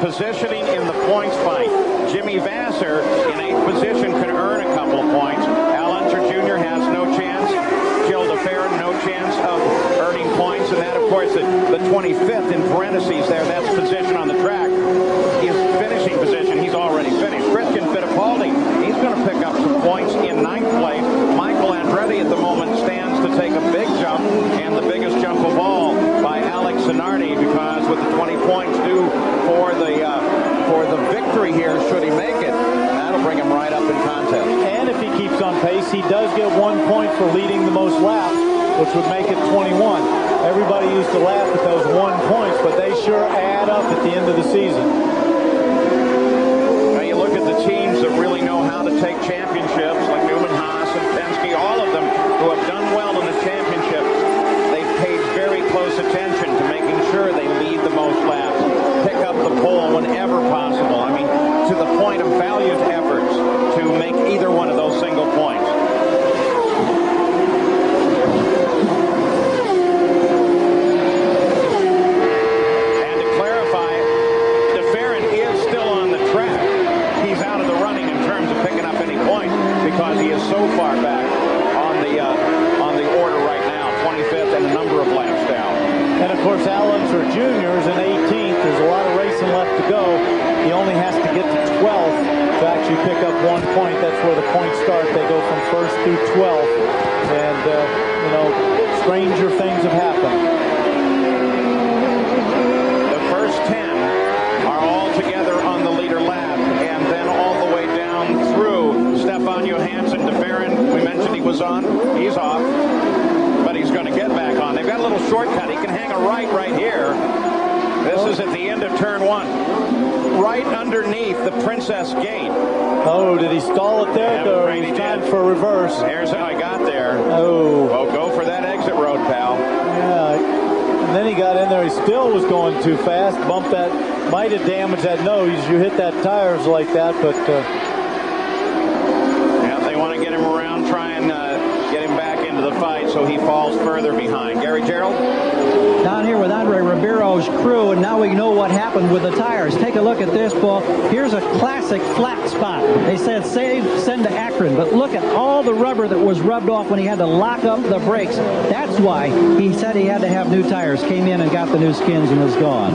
positioning in the points fight. Jimmy Vasser in 8th position can earn a couple of points. Al Unser Jr. has no chance. Gil DeFerrin, no chance of earning points. And that, of course, the 25th in parentheses there, that's position on the track. His finishing position, he's already finished. Christian Fittipaldi, he's going to pick up some points in 9th place. Michael Andretti at the moment stands to take a big jump, and the biggest jump of all by Alex Zanardi, because with the 20 points due for the victory here, should he make it, that'll bring him right up in contest. And if he keeps on pace, he does get 1 point for leading the most laps, which would make it 21. Everybody used to laugh at those 1 points, but they sure add up at the end of the season. Now you look at the teams that really know how to take championships, like Newman Haas and Penske, all of them who have done well in the championship. They've paid very close attention to making sure they lead the most laps, pick up the pole whenever possible. I mean, to the point of valiant efforts to make either one of those single points. And to clarify, DeFerrin is still on the track. He's out of the running in terms of picking up any points because he is so far back on the order right now, 25th and a number of laps down. And of course, Al Unser Jr. is in 18th. There's a lot of racing left to go. He only has to get to 12th to actually pick up 1 point. That's where the points start. They go from 1st through 12th. And, stranger things have happened. The first 10 are all together on the leader lap, and then all the way down through Stefan Johansson. DeFerrin, we mentioned he was on. He's off, but he's going to get back on. They've got a little shortcut. He can hang a right here. This is at the end of turn 1. Right underneath the Princess Gate. Oh, did he stall it there? It's time for reverse. Here's how I got there. Oh. Well, go for that exit road, pal. Yeah. And then he got in there. He still was going too fast. Bumped that. Might have damaged that nose. You hit that tires like that, but... Yeah, they want to get him around, try and get him back into the fight so he falls further behind. Gary Gerald? Down here with Andre Ribeiro's crew, and now we know what happened with the tires. Take a look at this, Paul. Here's a classic flat spot. They said send to Akron, but look at all the rubber that was rubbed off when he had to lock up the brakes. That's why he said he had to have new tires. Came in and got the new skins and was gone.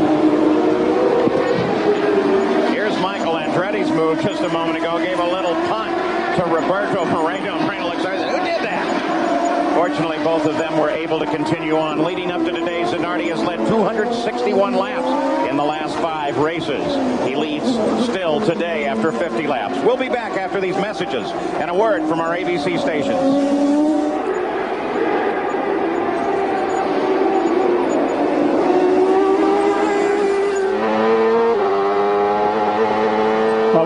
Here's Michael Andretti's move just a moment ago. Gave a little punt to Roberto Moreno. Moreno looks like, who did that? Fortunately, both of them were able to continue on. Leading up to today, Zanardi has led 261 laps in the last 5 races. He leads still today after 50 laps. We'll be back after these messages and a word from our ABC stations.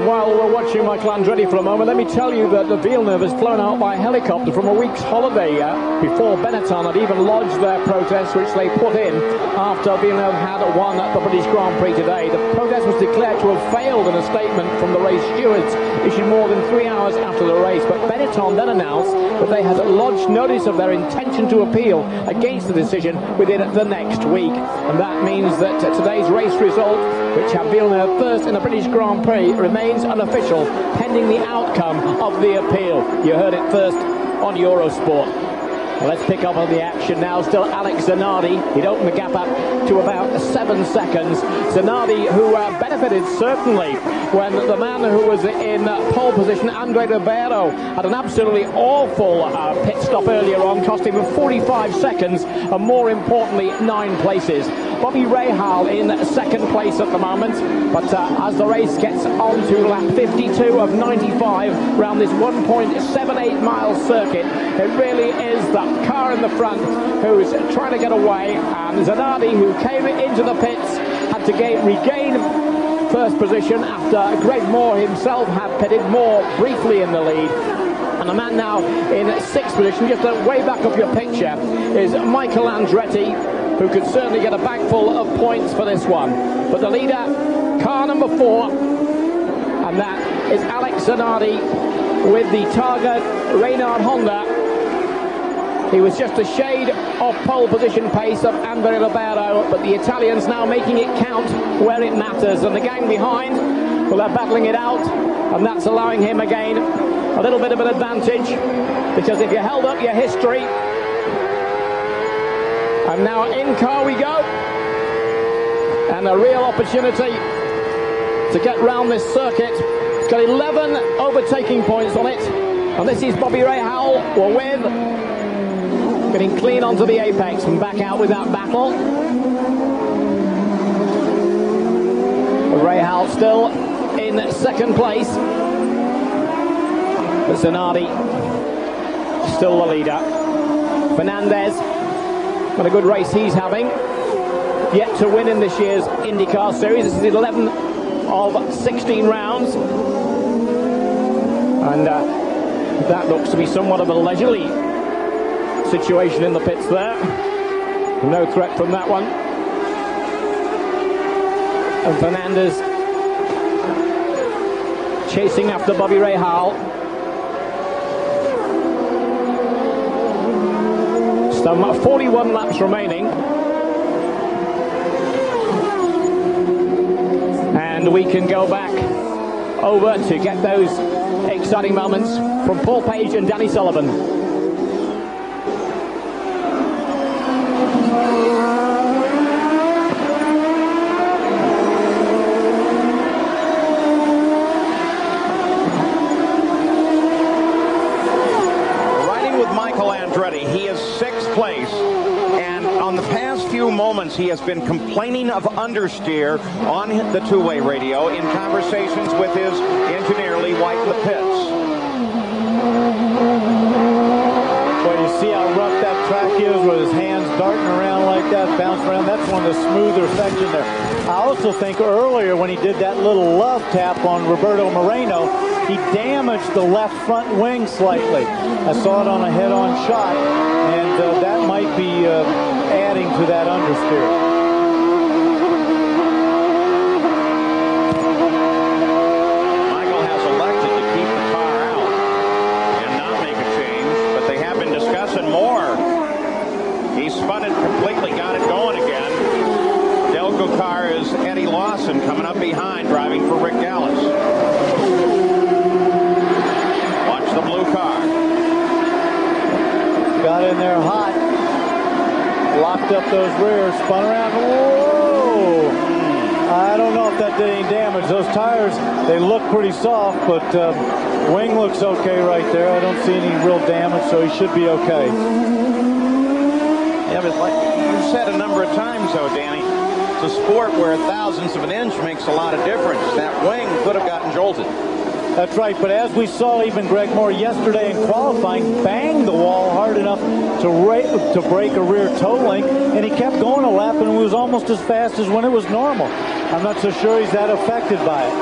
While we're watching Michael Andretti for a moment, let me tell you that the Villeneuve has flown out by helicopter from a week's holiday before Benetton had even lodged their protest, which they put in after Villeneuve had won the British Grand Prix today. The protest was declared to have failed in a statement from the race stewards issued more than 3 hours after the race, but Benetton then announced that they had lodged notice of their intention to appeal against the decision within the next week. And that means that today's race result, which had Villeneuve first in the British Grand Prix, remains unofficial pending the outcome of the appeal. You heard it first on Eurosport. Let's pick up on the action now. Still Alex Zanardi. He'd opened the gap up to about 7 seconds. Zanardi, who benefited certainly when the man who was in pole position, Andre Ribeiro, had an absolutely awful pit stop earlier on, costing him 45 seconds and more importantly 9 places. Bobby Rahal in 2nd place at the moment, but as the race gets on to lap 52 of 95 around this 1.78 mile circuit, it really is that car in the front who's trying to get away, and Zanardi, who came into the pits, had to regain first position after Greg Moore himself had pitted. Moore briefly in the lead. And the man now in 6th position, just to way back up your picture, is Michael Andretti, who could certainly get a bag full of points for this one. But the leader, car number 4, and that is Alex Zanardi with the Targa Reynard Honda. He was just a shade off pole position pace of Andrea Ribeiro, but the Italians now making it count where it matters. And the gang behind, well, they're battling it out, and that's allowing him again a little bit of an advantage, because if you held up your history, and now in car we go, and a real opportunity to get round this circuit. It's got 11 overtaking points on it, and this is Bobby Rahal with getting clean onto the apex and back out without battle. Rahal still in second place, but Zanardi still the leader. Fernandez, what a good race he's having. Yet to win in this year's IndyCar Series. This is 11 of 16 rounds. And that looks to be somewhat of a leisurely situation in the pits there. No threat from that one. And Fernandez chasing after Bobby Rahal. Some 41 laps remaining. And we can go back over to get those exciting moments from Paul Page and Danny Sullivan. Riding with Michael Andretti, he is sixth place, and on the past few moments he has been complaining of understeer on the two-way radio in conversations with his engineer Lee White in the pits. Well, you see how rough that track is with his hands darting around like that, bouncing around. That's one of the smoother sections there. I also think earlier when he did that little love tap on Roberto Moreno, he damaged the left front wing slightly. I saw it on a head-on shot, and that might be adding to that understeer. Michael has elected to keep the car out and not make a change, but they have been discussing more. He spun it completely, got it going again. Delco car is Eddie Lawson coming up behind, driving for Rick Gallis. Watch the blue car. Got in there hot. Locked up those rears, spun around. Whoa! I don't know if that did any damage. Those tires, they look pretty soft, but wing looks okay right there. I don't see any real damage, so he should be okay. Yeah, but like you said a number of times, though, Danny, it's a sport where thousandths of an inch makes a lot of difference. That wing could have gotten jolted. That's right, but as we saw even Greg Moore yesterday in qualifying, banged the wall hard enough to break a rear toe link, and he kept going a lap, and it was almost as fast as when it was normal. I'm not so sure he's that affected by it.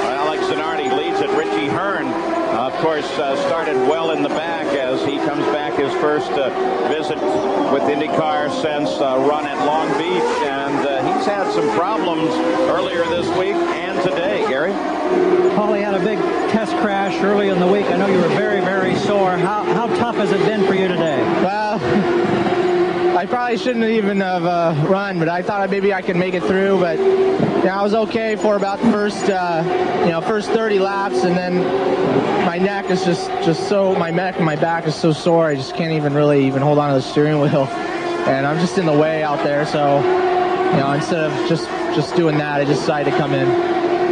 Alex Zanardi leads it. Richie Hearn, of course, started well in the back as he comes back his first visit with IndyCar since run at Long Beach, and he's had some problems earlier this week and today, Gary. Paul, he had a big test crash early in the week. I know you were very, very sore. How tough has it been for you today? Well, I probably shouldn't even have run, but I thought maybe I could make it through. But yeah, I was okay for about the first 30 laps, and then my neck is just so, my neck and my back is so sore. I just can't even hold on to the steering wheel, and I'm just in the way out there. So, instead of just doing that, I just decided to come in.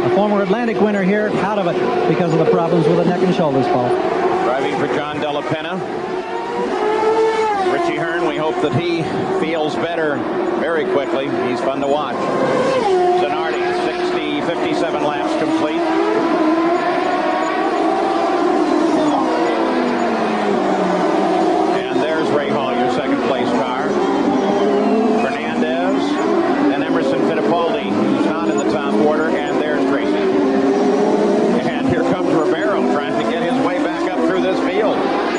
A former Atlantic winner here, out of it because of the problems with the neck and shoulders, Paul. Driving for John Della Penna. Richie Hearn, we hope that he feels better very quickly. He's fun to watch. Zanardi, 57 laps complete. And there's Ray Hall, your second place car. Fernandez, then Emerson Fittipaldi, who's not in the top order, and there's Tracy. And here comes Ribeiro trying to get his way back up through this field.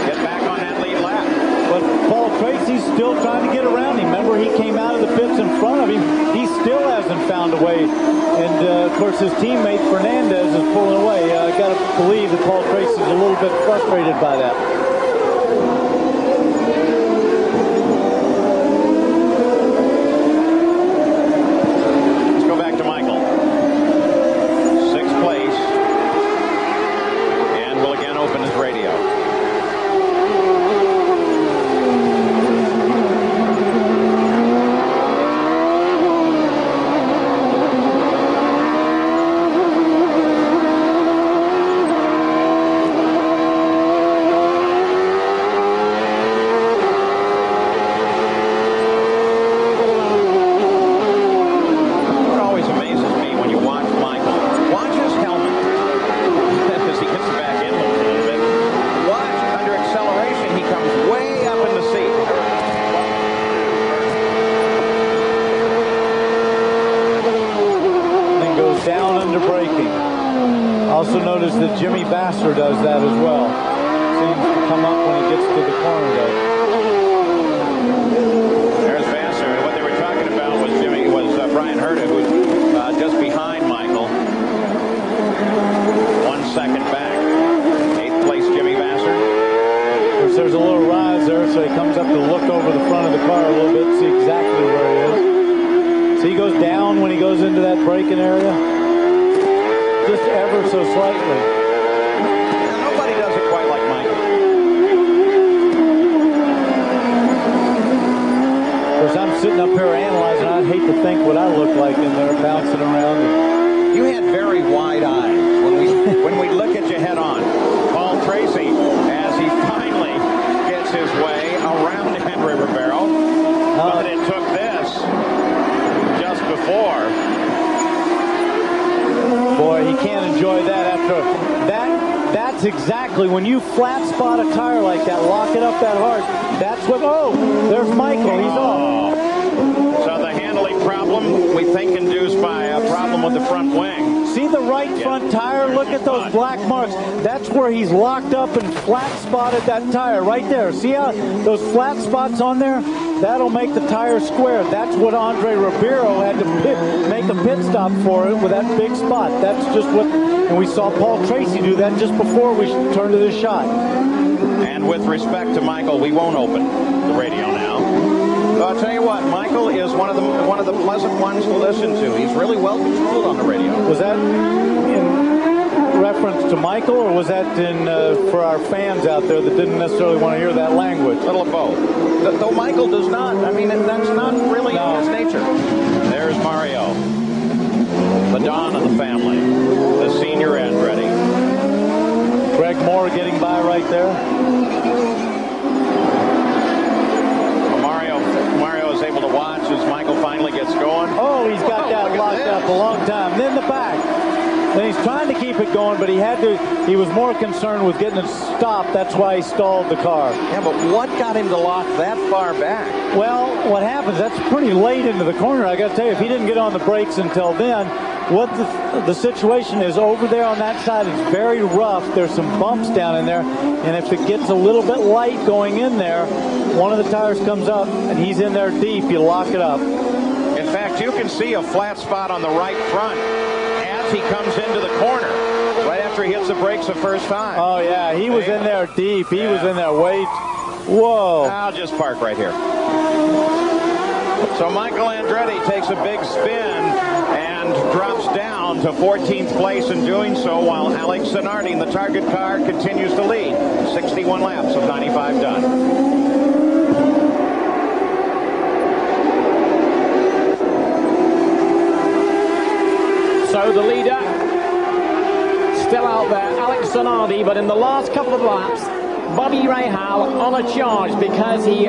Get back on that lead lap. But Paul Tracy's still trying to get around him. Remember, he came out of the pits in front of him. He still hasn't found a way. And, of course, his teammate Fernandez is pulling away. I got to believe that Paul Tracy's a little bit frustrated by that. into braking. Also notice that Jimmy Vasser does that as well. Seems to come up when he gets to the corner there. There's Vasser. What they were talking about was Brian Herta, who's just behind Michael. 1 second back. 8th place Jimmy Vasser. Of course, there's a little rise there, so he comes up to look over the front of the car a little bit, see exactly where he is. So he goes down when he goes into that braking area, just ever so slightly. Nobody does it quite like Michael. Of course, I'm sitting up here analyzing. I'd hate to think what I look like in there bouncing around. You had very wide eyes when we look at you head on. Paul Tracy, as he finally gets his way around Henry Ribeiro, but it took this just before. Boy, he can't enjoy that after that. That's exactly when you flat spot a tire like that, lock it up that hard. That's what. Oh, there's Michael. He's off. So the handling problem, we think, induced by a problem with the front wing. See the right front tire? Look at those black marks. That's where he's locked up and flat spotted that tire right there. See how those flat spots on there? That'll make the tire square. That's what Andre Ribeiro had to make a pit stop for it with that big spot. That's just what, and we saw Paul Tracy do that just before we turned to this shot. And with respect to Michael, we won't open the radio now. I'll tell you what, Michael is one of the pleasant ones to listen to. He's really well controlled on the radio. Was that in reference to Michael, or was that in for our fans out there that didn't necessarily want to hear that language? A little of both. Though Michael does not. I mean, that's not really his nature. There's Mario, the Don of the family, the senior Andretti. Greg Moore getting by right there. Mario is able to watch as Michael finally gets going. Oh, he's got that locked up a long time. Then the back. Then he's trying to keep it going, but he was more concerned with getting it stopped. That's why he stalled the car. Yeah, but what got him to lock that far back? Well, what happens, that's pretty late into the corner. I got to tell you, if he didn't get on the brakes until then, what the situation is over there on that side is very rough. There's some bumps down in there, and if it gets a little bit light going in there, one of the tires comes up, and he's in there deep. You lock it up. In fact, you can see a flat spot on the right front as he comes into the corner, right after he hits the brakes the first time. Oh, yeah, he was in there deep. He was in there whoa. I'll just park right here. So Michael Andretti takes a big spin and drops down to 14th place in doing so, while Alex Zanardi in the target car continues to lead. 61 laps of 95 done. So the leader still out there, Alex Zanardi, but in the last couple of laps, Bobby Rahal on a charge because he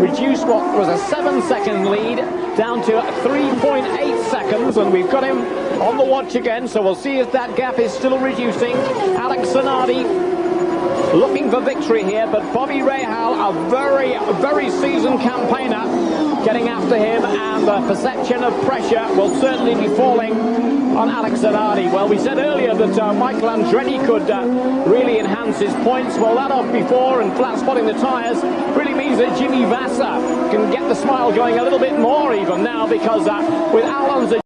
reduced what was a 7-second lead down to 3.8 seconds, and we've got him on the watch again, so we'll see if that gap is still reducing. Alex Zanardi looking for victory here, but Bobby Rahal, a very, very seasoned campaigner, getting after him, and the perception of pressure will certainly be falling on Alex Zanardi. Well, we said earlier that Michael Andretti could really enhance his points. Well, that off before and flat spotting the tyres really means that Jimmy Vasser can get the smile going a little bit more even now, because with Alonso